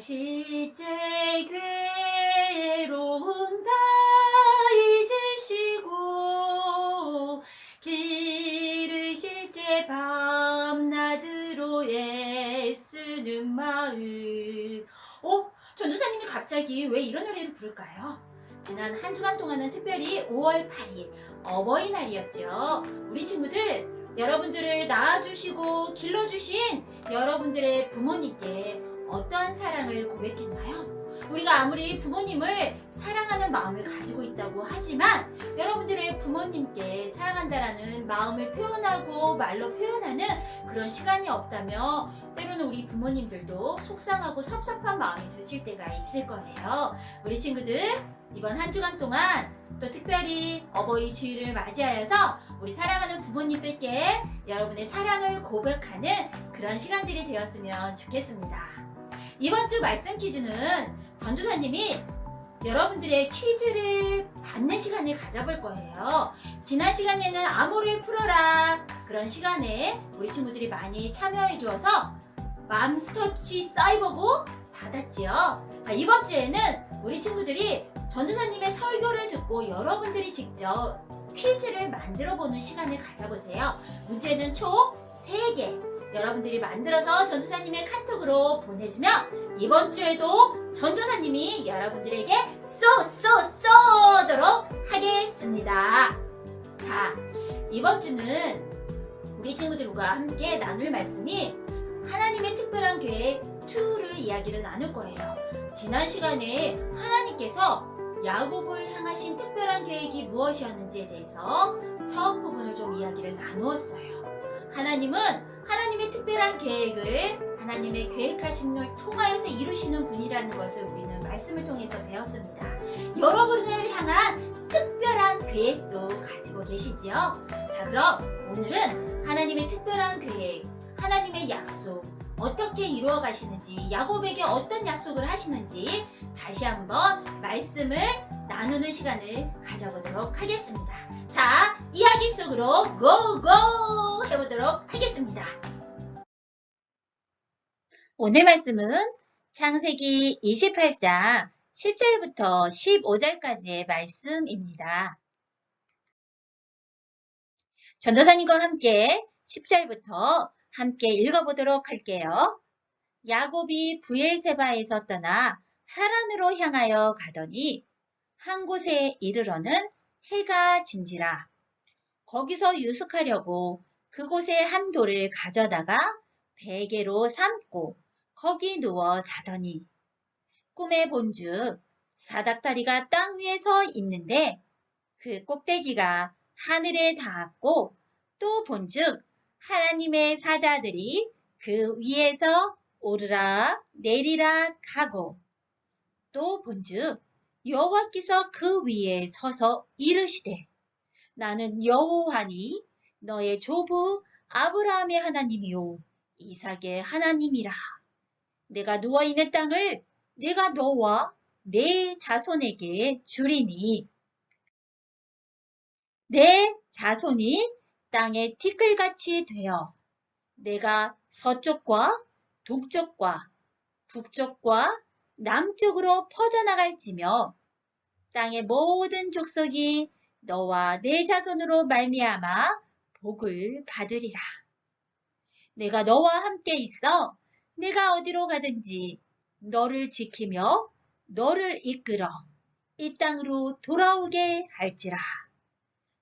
실제 괴로움 다 잊으시고 길을 실제 밤낮으로 애쓰는 마음. 전도사님이 갑자기 왜 이런 노래를 부를까요? 지난 한 주간 동안은 특별히 5월 8일 어버이날이었죠. 우리 친구들, 여러분들을 낳아주시고 길러주신 여러분들의 부모님께 어떠한 사랑을 고백했나요? 우리가 아무리 부모님을 사랑하는 마음을 가지고 있다고 하지만 여러분들의 부모님께 사랑한다라는 마음을 표현하고 말로 표현하는 그런 시간이 없다면 때로는 우리 부모님들도 속상하고 섭섭한 마음이 드실 때가 있을 거예요. 우리 친구들, 이번 한 주간 동안 또 특별히 어버이 주일을 맞이하여서 우리 사랑하는 부모님들께 여러분의 사랑을 고백하는 그런 시간들이 되었으면 좋겠습니다. 이번 주 말씀 퀴즈는 전도사님이 여러분들의 퀴즈를 받는 시간을 가져볼 거예요. 지난 시간에는 암호를 풀어라 그런 시간에 우리 친구들이 많이 참여해 주어서 맘스터치 사이버고 받았지요. 자, 이번 주에는 우리 친구들이 전도사님의 설교를 듣고 여러분들이 직접 퀴즈를 만들어 보는 시간을 가져보세요. 문제는 총 3개 여러분들이 만들어서 전도사님의 카톡으로 보내주면 이번 주에도 전도사님이 여러분들에게 쏘도록 하겠습니다. 자, 이번 주는 우리 친구들과 함께 나눌 말씀이 하나님의 특별한 계획 2를 이야기를 나눌 거예요. 지난 시간에 하나님께서 야곱을 향하신 특별한 계획이 무엇이었는지에 대해서 처음 부분을 좀 이야기를 나누었어요. 하나님은 하나님의 특별한 계획을 하나님의 계획하신 걸 통하여서 이루시는 분이라는 것을 우리는 말씀을 통해서 배웠습니다. 여러분을 향한 특별한 계획도 가지고 계시지요? 자, 그럼 오늘은 하나님의 특별한 계획, 하나님의 약속 어떻게 이루어 가시는지, 야곱에게 어떤 약속을 하시는지 다시 한번 말씀을 나누는 시간을 가져보도록 하겠습니다. 자, 이야기 속으로 고고 해보도록 하겠습니다. 오늘 말씀은 창세기 28장 10절부터 15절까지의 말씀입니다. 전도사님과 함께 10절부터 함께 읽어보도록 할게요. 야곱이 브엘세바에서 떠나 하란으로 향하여 가더니 한 곳에 이르러는 해가 진지라. 거기서 유숙하려고 그곳에 한 돌을 가져다가 베개로 삼고 거기 누워 자더니 꿈에 본즉 사닥다리가 땅 위에 서 있는데 그 꼭대기가 하늘에 닿았고 또 본즉 하나님의 사자들이 그 위에서 오르락 내리락 하고 또 본즉 여호와께서 그 위에 서서 이르시되 나는 여호와니 너의 조부 아브라함의 하나님이요 이삭의 하나님이라. 내가 누워있는 땅을 내가 너와 내 자손에게 주리니 내 자손이 땅의 티끌같이 되어 내가 서쪽과 동쪽과 북쪽과 남쪽으로 퍼져나갈지며 땅의 모든 족속이 너와 내 자손으로 말미암아 복을 받으리라. 내가 너와 함께 있어 내가 어디로 가든지 너를 지키며 너를 이끌어 이 땅으로 돌아오게 할지라.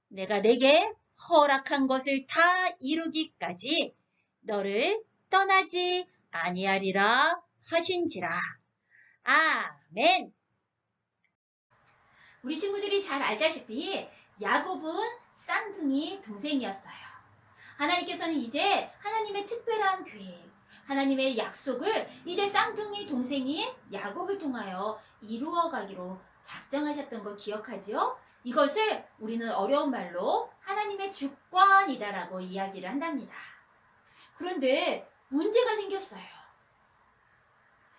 내가 내게 허락한 것을 다 이루기까지 너를 떠나지 아니하리라 하신지라. 아멘. 우리 친구들이 잘 알다시피 야곱은 쌍둥이 동생이었어요. 하나님께서는 이제 하나님의 특별한 계획, 하나님의 약속을 이제 쌍둥이 동생인 야곱을 통하여 이루어가기로 작정하셨던 걸 기억하지요? 이것을 우리는 어려운 말로 하나님의 주권이다라고 이야기를 한답니다. 그런데 문제가 생겼어요.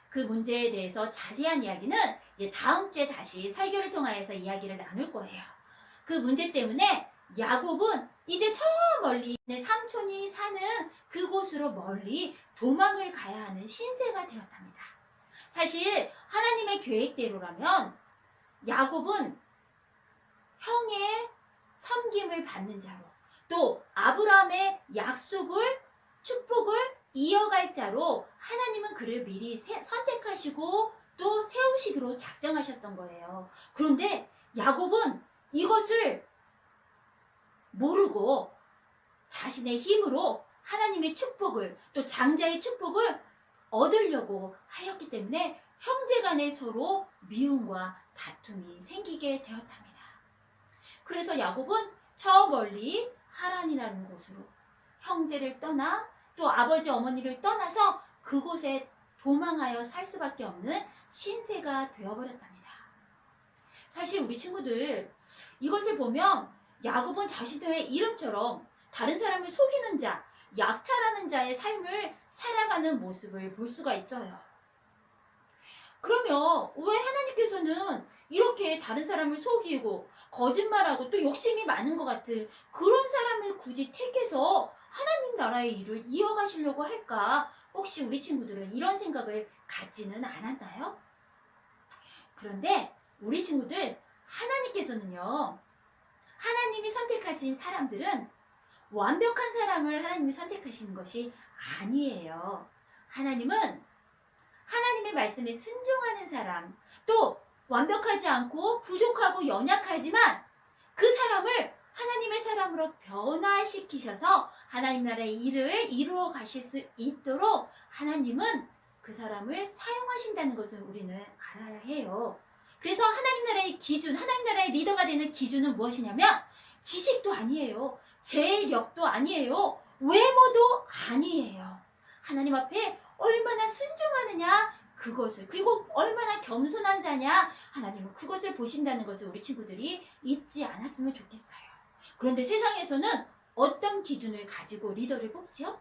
그 문제에 대해서 자세한 이야기는 다음 주에 다시 설교를 통하여서 이야기를 나눌 거예요. 그 문제 때문에 야곱은 이제 저 멀리 내 삼촌이 사는 그곳으로 멀리 도망을 가야 하는 신세가 되었답니다. 사실 하나님의 계획대로라면 야곱은 형의 섬김을 받는 자로, 또 아브라함의 약속을, 축복을 이어갈 자로 하나님은 그를 미리 선택하시고 또 세우시기로 작정하셨던 거예요. 그런데 야곱은 이것을 모르고 자신의 힘으로 하나님의 축복을, 또 장자의 축복을 얻으려고 하였기 때문에 형제간에 서로 미움과 다툼이 생기게 되었답니다. 그래서 야곱은 저 멀리 하란이라는 곳으로 형제를 떠나 또 아버지 어머니를 떠나서 그곳에 도망하여 살 수밖에 없는 신세가 되어버렸답니다. 사실 우리 친구들, 이것을 보면 야곱은 자신의 이름처럼 다른 사람을 속이는 자, 약탈하는 자의 삶을 살아가는 모습을 볼 수가 있어요. 그러면 왜 하나님께서는 이렇게 다른 사람을 속이고 거짓말하고 또 욕심이 많은 것 같은 그런 사람을 굳이 택해서 하나님 나라의 일을 이어가시려고 할까? 혹시 우리 친구들은 이런 생각을 갖지는 않았나요? 그런데 우리 친구들, 하나님께서는요, 하나님이 선택하신 사람들은 완벽한 사람을 하나님이 선택하시는 것이 아니에요. 하나님은 하나님의 말씀에 순종하는 사람, 또 완벽하지 않고 부족하고 연약하지만 그 사람을 하나님의 사람으로 변화시키셔서 하나님 나라의 일을 이루어 가실 수 있도록 하나님은 그 사람을 사용하신다는 것을 우리는 알아야 해요. 그래서 하나님 나라의 기준, 하나님 나라의 리더가 되는 기준은 무엇이냐면 지식도 아니에요. 재력도 아니에요. 외모도 아니에요. 하나님 앞에 얼마나 순종하느냐, 그것을, 그리고 얼마나 겸손한 자냐, 하나님은 그것을 보신다는 것을 우리 친구들이 잊지 않았으면 좋겠어요. 그런데 세상에서는 어떤 기준을 가지고 리더를 뽑지요?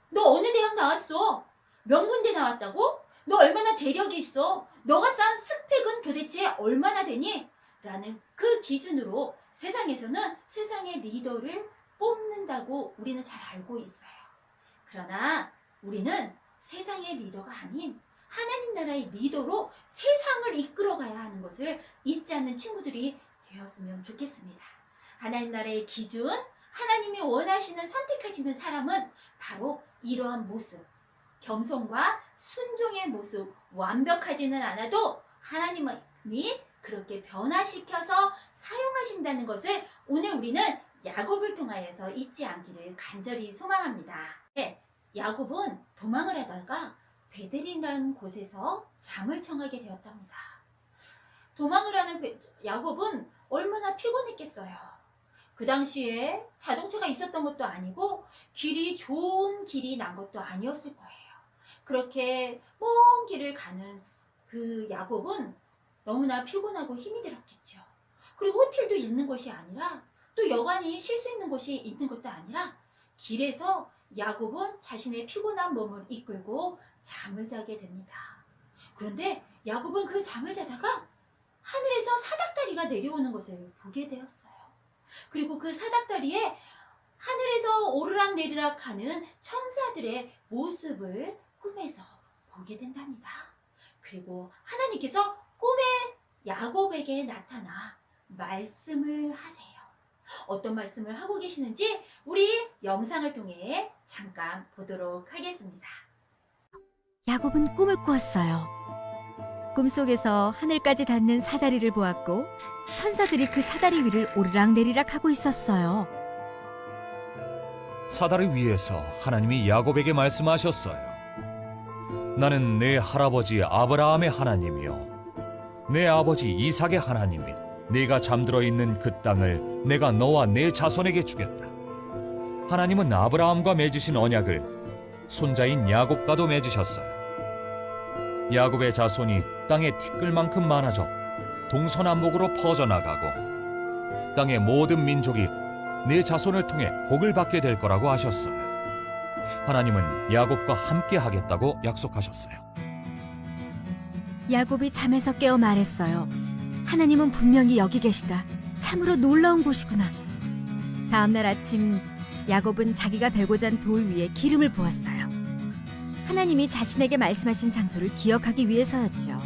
너 어느 대학 나왔어? 명문대 나왔다고? 너 얼마나 재력이 있어? 너가 쌓은 스펙은 도대체 얼마나 되니? 라는 그 기준으로 세상에서는 세상의 리더를 뽑는다고 우리는 잘 알고 있어요. 그러나 우리는 세상의 리더가 아닌 하나님 나라의 리더로 세상을 이끌어가야 하는 것을 잊지 않는 친구들이 되었으면 좋겠습니다. 하나님 나라의 기준, 하나님이 원하시는 선택하시는 사람은 바로 이러한 모습, 겸손과 순종의 모습, 완벽하지는 않아도 하나님이 그렇게 변화시켜서 사용하신다는 것을 오늘 우리는 야곱을 통하여서 잊지 않기를 간절히 소망합니다. 네, 야곱은 도망을 하다가 베델이라는 곳에서 잠을 청하게 되었답니다. 도망을 하는 야곱은 얼마나 피곤했겠어요. 그 당시에 자동차가 있었던 것도 아니고 길이 좋은 길이 난 것도 아니었을 거예요. 그렇게 먼 길을 가는 그 야곱은 너무나 피곤하고 힘이 들었겠죠. 그리고 호텔도 있는 것이 아니라 또 여관이 쉴 수 있는 곳이 있는 것도 아니라 길에서 야곱은 자신의 피곤한 몸을 이끌고 잠을 자게 됩니다. 그런데 야곱은 그 잠을 자다가 하늘에서 사닥다리가 내려오는 것을 보게 되었어요. 그리고 그 사닥다리에 하늘에서 오르락내리락 하는 천사들의 모습을 꿈에서 보게 된답니다. 그리고 하나님께서 꿈에 야곱에게 나타나 말씀을 하세요. 어떤 말씀을 하고 계시는지 우리 영상을 통해 잠깐 보도록 하겠습니다. 야곱은 꿈을 꾸었어요. 꿈속에서 하늘까지 닿는 사다리를 보았고 천사들이 그 사다리 위를 오르락내리락 하고 있었어요. 사다리 위에서 하나님이 야곱에게 말씀하셨어요. 나는 내 할아버지 아브라함의 하나님이요 내 아버지 이삭의 하나님이다. 네가 잠들어 있는 그 땅을 내가 너와 내 자손에게 주겠다. 하나님은 아브라함과 맺으신 언약을 손자인 야곱과도 맺으셨어요. 야곱의 자손이 땅의 티끌만큼 많아져 동서남북으로 퍼져나가고 땅의 모든 민족이 내 자손을 통해 복을 받게 될 거라고 하셨어요. 하나님은 야곱과 함께 하겠다고 약속하셨어요. 야곱이 잠에서 깨어 말했어요. 하나님은 분명히 여기 계시다. 참으로 놀라운 곳이구나. 다음날 아침 야곱은 자기가 베고 잔 돌 위에 기름을 부었어요. 하나님이 자신에게 말씀하신 장소를 기억하기 위해서였죠.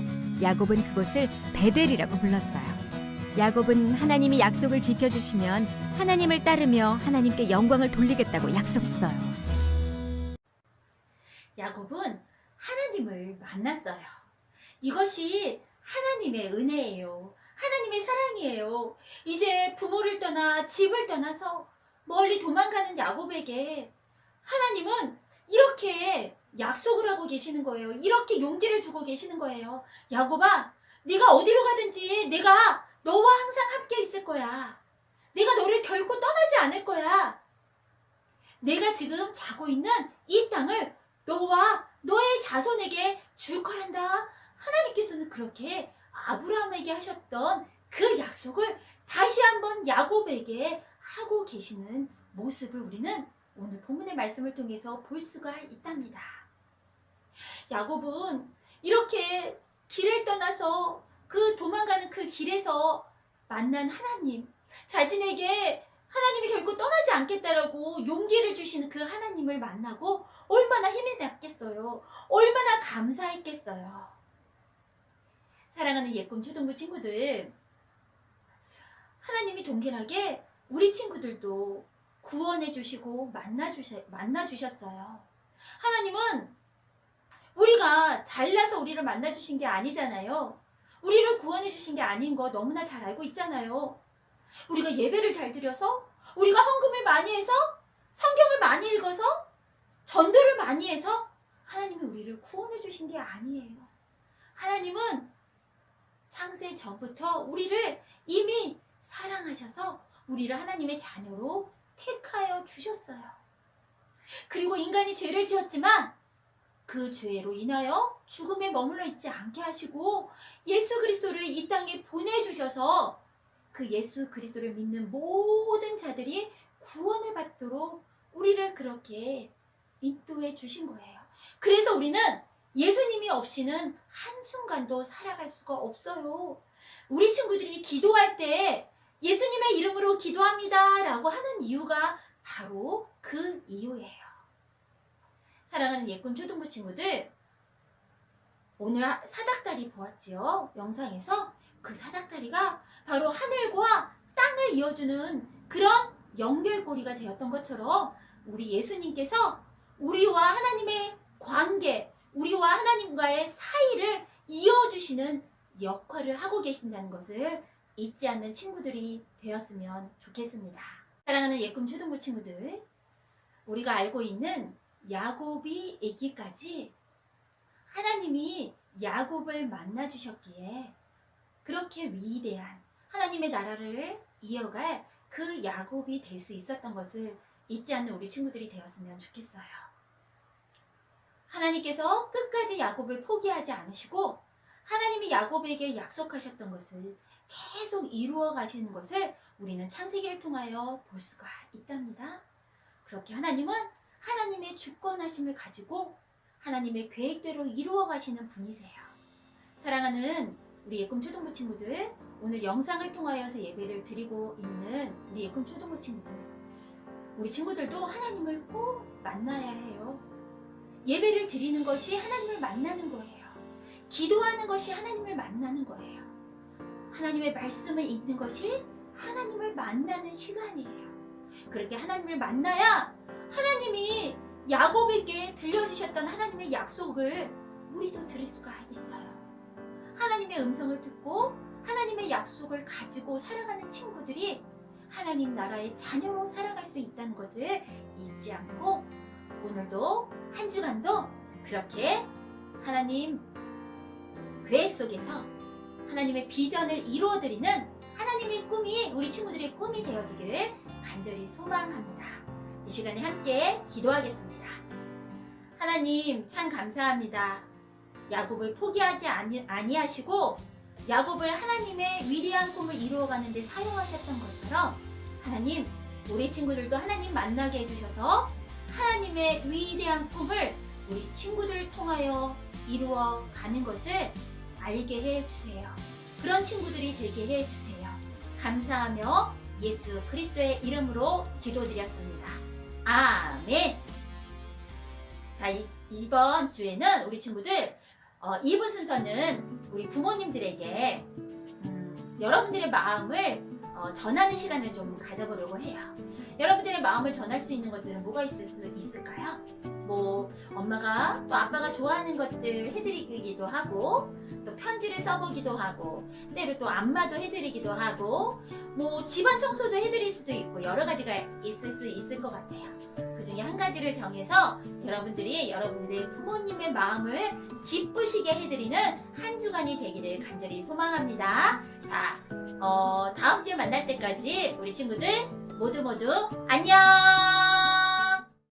야곱은 그곳을 베델이라고 불렀어요. 야곱은 하나님이 약속을 지켜주시면 하나님을 따르며 하나님께 영광을 돌리겠다고 약속했어요. 야곱은 하나님을 만났어요. 이것이 하나님의 은혜예요. 하나님의 사랑이에요. 이제 부모를 떠나 집을 떠나서 멀리 도망가는 야곱에게 하나님은 이렇게 약속을 하고 계시는 거예요. 이렇게 용기를 주고 계시는 거예요. 야곱아, 네가 어디로 가든지 내가 너와 항상 함께 있을 거야. 내가 너를 결코 떠나지 않을 거야. 내가 지금 자고 있는 이 땅을 너와 너의 자손에게 줄 거란다. 하나님께서는 그렇게 아브라함에게 하셨던 그 약속을 다시 한번 야곱에게 하고 계시는 모습을 우리는 오늘 본문의 말씀을 통해서 볼 수가 있답니다. 야곱은 이렇게 길을 떠나서 그 도망가는 그 길에서 만난 하나님, 자신에게 하나님이 결코 떠나지 않겠다라고 용기를 주시는 그 하나님을 만나고 얼마나 힘이 났겠어요. 얼마나 감사했겠어요. 사랑하는 예꿈 초등부 친구들, 하나님이 동일하게 우리 친구들도 구원해 주시고 만나 주셨어요. 하나님은 우리가 잘나서 우리를 만나 주신 게 아니잖아요. 우리를 구원해 주신 게 아닌 거 너무나 잘 알고 있잖아요. 우리가 예배를 잘 드려서, 우리가 헌금을 많이 해서, 성경을 많이 읽어서, 전도를 많이 해서 하나님이 우리를 구원해 주신 게 아니에요. 하나님은 창세 전부터 우리를 이미 사랑하셔서 우리를 하나님의 자녀로 택하여 주셨어요. 그리고 인간이 죄를 지었지만 그 죄로 인하여 죽음에 머물러 있지 않게 하시고 예수 그리스도를 이 땅에 보내주셔서 그 예수 그리스도를 믿는 모든 자들이 구원을 받도록 우리를 그렇게 인도해 주신 거예요. 그래서 우리는 예수님이 없이는 한순간도 살아갈 수가 없어요. 우리 친구들이 기도할 때 예수님의 이름으로 기도합니다 라고 하는 이유가 바로 그 이유예요. 사랑하는 예꿈 초등부 친구들, 오늘 사닥다리 보았지요? 영상에서 그 사닥다리가 바로 하늘과 땅을 이어주는 그런 연결고리가 되었던 것처럼 우리 예수님께서 우리와 하나님의 관계, 우리와 하나님과의 사이를 이어주시는 역할을 하고 계신다는 것을 잊지 않는 친구들이 되었으면 좋겠습니다. 사랑하는 예꿈 초등부 친구들, 우리가 알고 있는 야곱이 있기까지 하나님이 야곱을 만나주셨기에 그렇게 위대한 하나님의 나라를 이어갈 그 야곱이 될 수 있었던 것을 잊지 않는 우리 친구들이 되었으면 좋겠어요. 하나님께서 끝까지 야곱을 포기하지 않으시고 하나님이 야곱에게 약속하셨던 것을 계속 이루어 가시는 것을 우리는 창세기를 통하여 볼 수가 있답니다. 그렇게 하나님은 하나님의 주권하심을 가지고 하나님의 계획대로 이루어 가시는 분이세요. 사랑하는 우리 예꿈 초등부 친구들, 오늘 영상을 통하여서 예배를 드리고 있는 우리 예꿈 초등부 친구들, 우리 친구들도 하나님을 꼭 만나야 해요. 예배를 드리는 것이 하나님을 만나는 거예요. 기도하는 것이 하나님을 만나는 거예요. 하나님의 말씀을 읽는 것이 하나님을 만나는 시간이에요. 그렇게 하나님을 만나야 하나님이 야곱에게 들려주셨던 하나님의 약속을 우리도 들을 수가 있어요. 하나님의 음성을 듣고 하나님의 약속을 가지고 살아가는 친구들이 하나님 나라의 자녀로 살아갈 수 있다는 것을 잊지 않고 오늘도 한 주간도 그렇게 하나님 계획 속에서 하나님의 비전을 이루어드리는 하나님의 꿈이 우리 친구들의 꿈이 되어지기를 간절히 소망합니다. 이 시간에 함께 기도하겠습니다. 하나님 참 감사합니다. 야곱을 포기하지 아니하시고 야곱을 하나님의 위대한 꿈을 이루어가는 데 사용하셨던 것처럼 하나님, 우리 친구들도 하나님 만나게 해주셔서 하나님의 위대한 꿈을 우리 친구들을 통하여 이루어가는 것을 알게 해주세요. 그런 친구들이 되게 해주세요. 감사하며 예수 그리스도의 이름으로 기도드렸습니다. 아멘. 자, 이번 주에는 우리 친구들 2부 순서는 우리 부모님들에게 여러분들의 마음을 전하는 시간을 좀 가져보려고 해요. 여러분들의 마음을 전할 수 있는 것들은 뭐가 있을 수 있을까요? 뭐 엄마가 또 아빠가 좋아하는 것들 해드리기도 하고, 또 편지를 써보기도 하고, 때로 또 안마도 해드리기도 하고, 뭐 집안 청소도 해드릴 수도 있고, 여러 가지가 있을 수 있을 것 같아요. 그 중에 한 가지를 정해서 여러분들이 여러분들의 부모님의 마음을 기쁘시게 해드리는 한 주간이 되기를 간절히 소망합니다. 자, 다음 주에 만날 때까지 우리 친구들 모두 안녕!